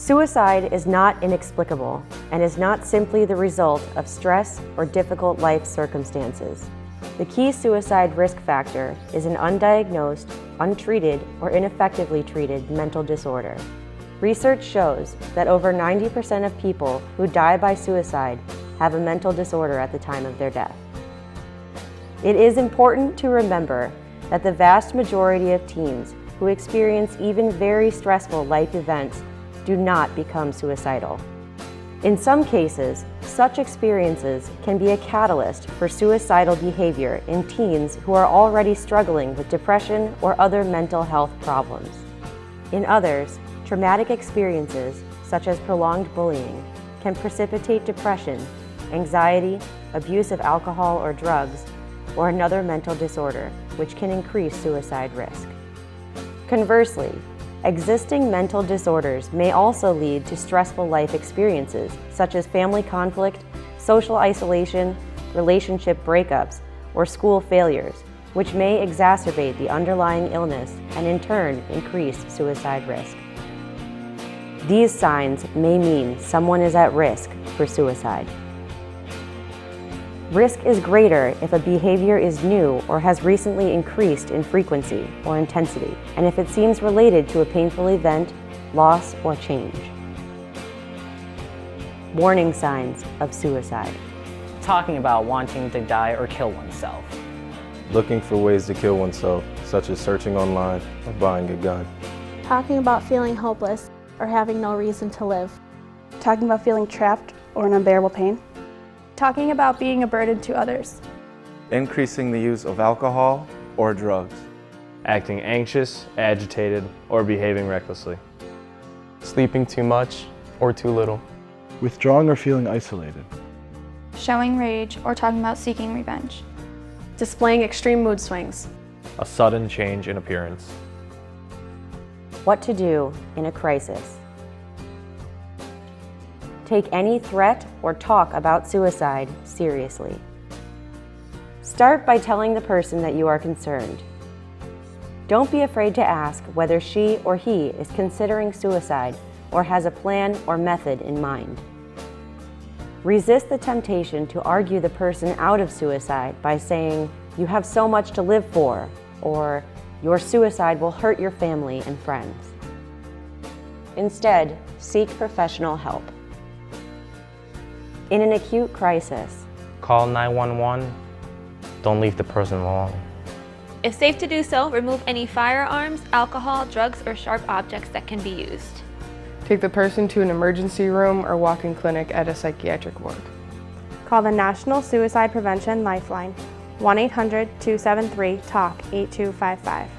Suicide is not inexplicable and is not simply the result of stress or difficult life circumstances. The key suicide risk factor is an undiagnosed, untreated, or ineffectively treated mental disorder. Research shows that over 90% of people who die by suicide have a mental disorder at the time of their death. It is important to remember that the vast majority of teens who experience even very stressful life events do not become suicidal. In some cases, such experiences can be a catalyst for suicidal behavior in teens who are already struggling with depression or other mental health problems. In others, traumatic experiences, such as prolonged bullying, can precipitate depression, anxiety, abuse of alcohol or drugs, or another mental disorder, which can increase suicide risk. Conversely, existing mental disorders may also lead to stressful life experiences, such as family conflict, social isolation, relationship breakups, or school failures, which may exacerbate the underlying illness and in turn increase suicide risk. These signs may mean someone is at risk for suicide. Risk is greater if a behavior is new or has recently increased in frequency or intensity, and if it seems related to a painful event, loss, or change. Warning signs of suicide. Talking about wanting to die or kill oneself. Looking for ways to kill oneself, such as searching online or buying a gun. Talking about feeling hopeless or having no reason to live. Talking about feeling trapped or in unbearable pain. Talking about being a burden to others. Increasing the use of alcohol or drugs. Acting anxious, agitated, or behaving recklessly. Sleeping too much or too little. Withdrawing or feeling isolated. Showing rage or talking about seeking revenge. Displaying extreme mood swings. A sudden change in appearance. What to do in a crisis. Take any threat or talk about suicide seriously. Start by telling the person that you are concerned. Don't be afraid to ask whether she or he is considering suicide or has a plan or method in mind. Resist the temptation to argue the person out of suicide by saying, "You have so much to live for," or "Your suicide will hurt your family and friends." Instead, seek professional help. In an acute crisis, Call 911. Don't leave the person alone. If safe to do so, remove any firearms, alcohol, drugs, or sharp objects that can be used. Take the person to an emergency room or walk-in clinic at a psychiatric ward. Call the National Suicide Prevention Lifeline, 1-800-273-TALK-8255.